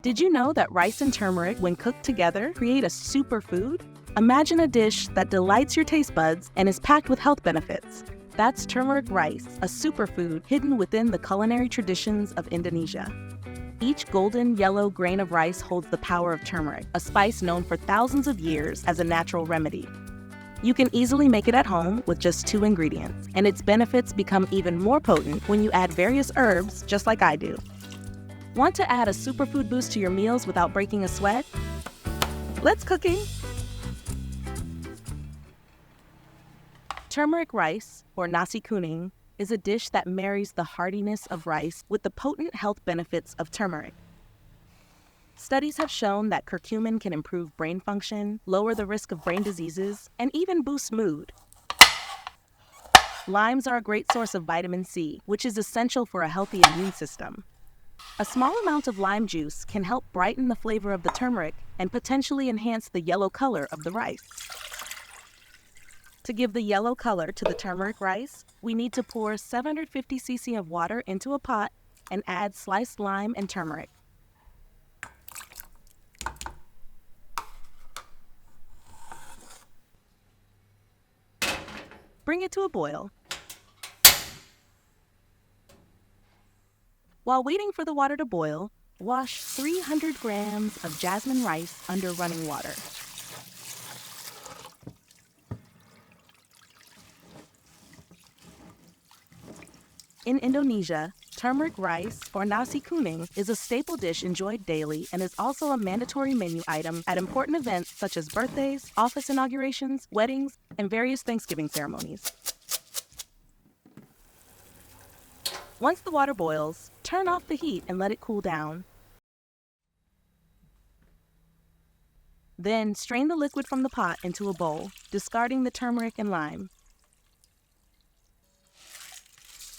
Did you know that rice and turmeric, when cooked together, create a superfood? Imagine a dish that delights your taste buds and is packed with health benefits. That's turmeric rice, a superfood hidden within the culinary traditions of Indonesia. Each golden yellow grain of rice holds the power of turmeric, a spice known for thousands of years as a natural remedy. You can easily make it at home with just 2 ingredients, and its benefits become even more potent when you add various herbs, just like I do. Want to add a superfood boost to your meals without breaking a sweat? Let's cooking! Turmeric rice, or Nasi Kuning, is a dish that marries the heartiness of rice with the potent health benefits of turmeric. Studies have shown that curcumin can improve brain function, lower the risk of brain diseases, and even boost mood. Limes are a great source of vitamin C, which is essential for a healthy immune system. A small amount of lime juice can help brighten the flavor of the turmeric and potentially enhance the yellow color of the rice. To give the yellow color to the turmeric rice, we need to pour 750 cc of water into a pot and add sliced lime and turmeric. Bring it to a boil. While waiting for the water to boil, wash 300 grams of jasmine rice under running water. In Indonesia, turmeric rice, or nasi kuning, is a staple dish enjoyed daily and is also a mandatory menu item at important events such as birthdays, office inaugurations, weddings, and various Thanksgiving ceremonies. Once the water boils, turn off the heat and let it cool down. Then strain the liquid from the pot into a bowl, discarding the turmeric and lime.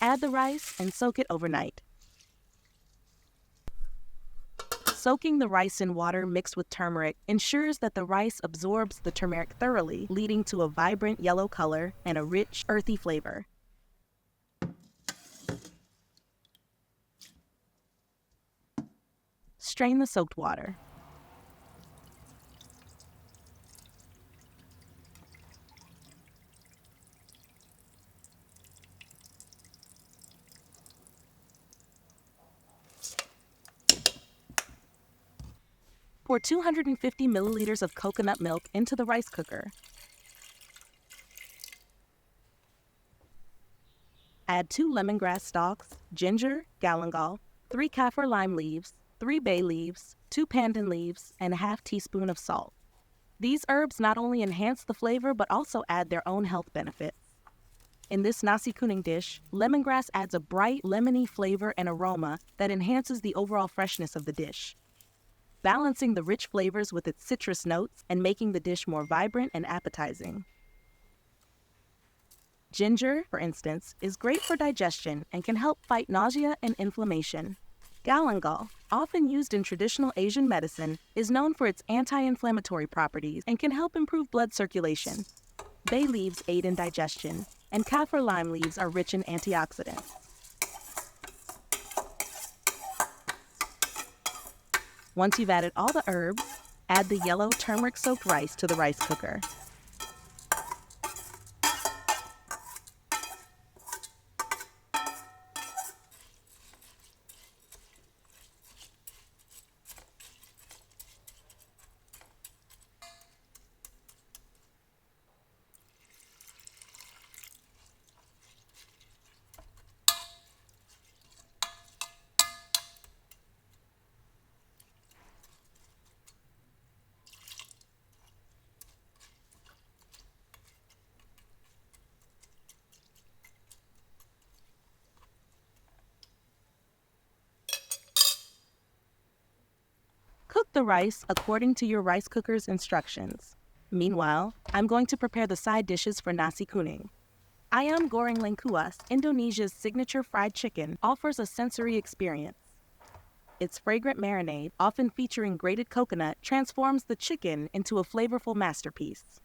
Add the rice and soak it overnight. Soaking the rice in water mixed with turmeric ensures that the rice absorbs the turmeric thoroughly, leading to a vibrant yellow color and a rich, earthy flavor. Strain the soaked water. Pour 250 milliliters of coconut milk into the rice cooker. Add 2 lemongrass stalks, ginger, galangal, 3 Kaffir lime leaves, 3 bay leaves, 2 pandan leaves, and a half teaspoon of salt. These herbs not only enhance the flavor but also add their own health benefits. In this nasi kuning dish, lemongrass adds a bright, lemony flavor and aroma that enhances the overall freshness of the dish, balancing the rich flavors with its citrus notes and making the dish more vibrant and appetizing. Ginger, for instance, is great for digestion and can help fight nausea and inflammation. Galangal, often used in traditional Asian medicine, is known for its anti-inflammatory properties and can help improve blood circulation. Bay leaves aid in digestion, and Kaffir lime leaves are rich in antioxidants. Once you've added all the herbs, add the yellow turmeric-soaked rice to the rice cooker. Cook the rice according to your rice cooker's instructions. Meanwhile, I'm going to prepare the side dishes for nasi kuning. Ayam Goreng lengkuas, Indonesia's signature fried chicken, offers a sensory experience. Its fragrant marinade, often featuring grated coconut, transforms the chicken into a flavorful masterpiece.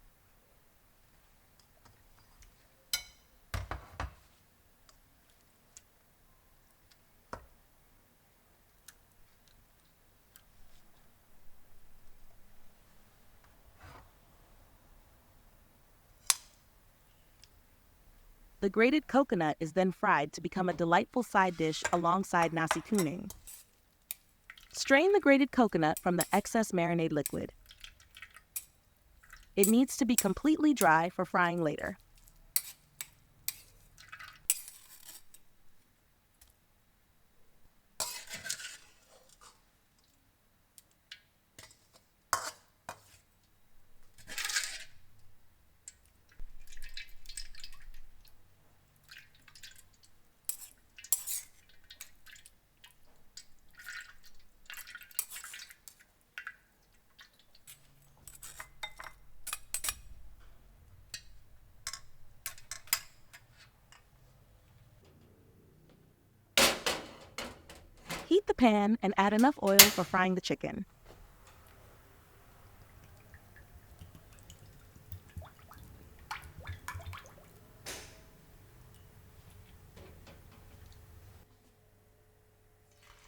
The grated coconut is then fried to become a delightful side dish alongside nasi kuning. Strain the grated coconut from the excess marinade liquid. It needs to be completely dry for frying later. Heat the pan and add enough oil for frying the chicken.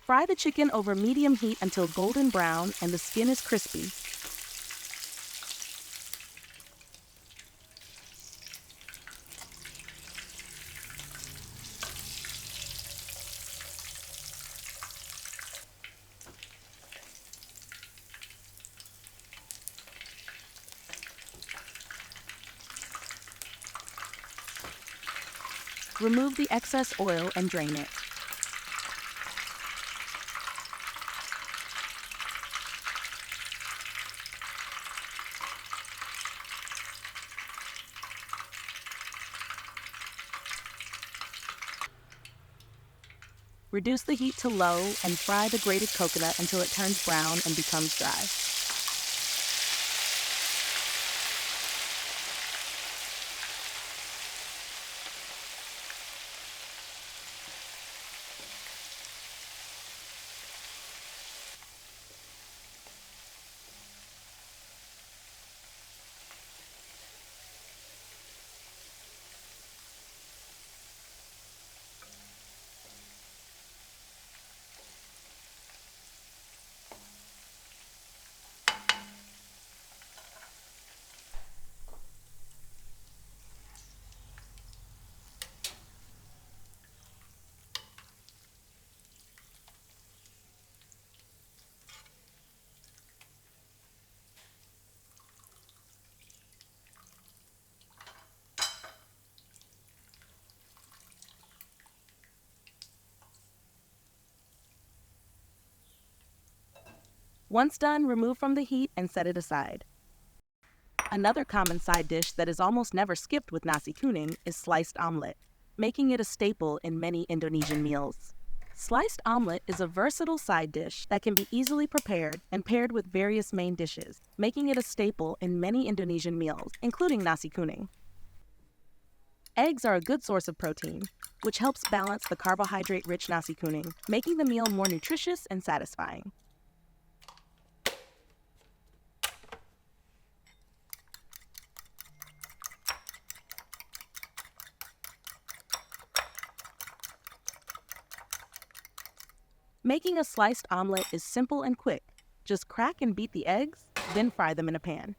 Fry the chicken over medium heat until golden brown and the skin is crispy. Remove the excess oil and drain it. Reduce the heat to low and fry the grated coconut until it turns brown and becomes dry. Once done, remove from the heat and set it aside. Another common side dish that is almost never skipped with nasi kuning is sliced omelet, making it a staple in many Indonesian meals. Sliced omelet is a versatile side dish that can be easily prepared and paired with various main dishes, making it a staple in many Indonesian meals, including nasi kuning. Eggs are a good source of protein, which helps balance the carbohydrate-rich nasi kuning, making the meal more nutritious and satisfying. Making a sliced omelet is simple and quick. Just crack and beat the eggs, then fry them in a pan.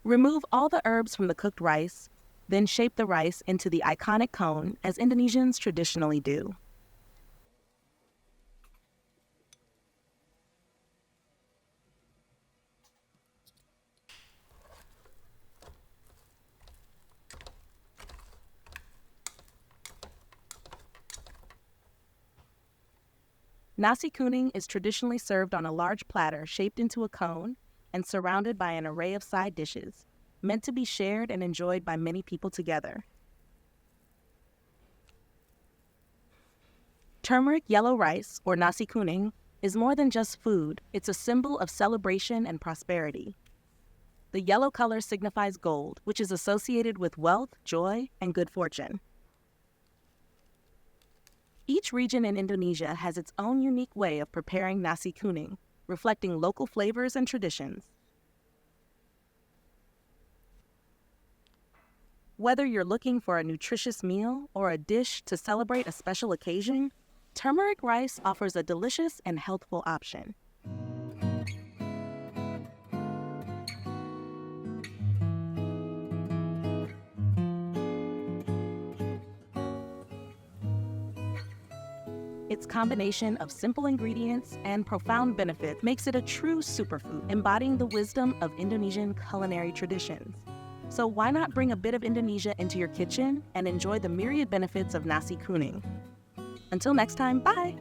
Remove all the herbs from the cooked rice, then shape the rice into the iconic cone as Indonesians traditionally do. Nasi kuning is traditionally served on a large platter shaped into a cone and surrounded by an array of side dishes, meant to be shared and enjoyed by many people together. Turmeric yellow rice, or nasi kuning, is more than just food. It's a symbol of celebration and prosperity. The yellow color signifies gold, which is associated with wealth, joy, and good fortune. Each region in Indonesia has its own unique way of preparing nasi kuning, reflecting local flavors and traditions. Whether you're looking for a nutritious meal or a dish to celebrate a special occasion, turmeric rice offers a delicious and healthful option. Its combination of simple ingredients and profound benefit makes it a true superfood, embodying the wisdom of Indonesian culinary traditions. So why not bring a bit of Indonesia into your kitchen and enjoy the myriad benefits of nasi kuning? Until next time, bye!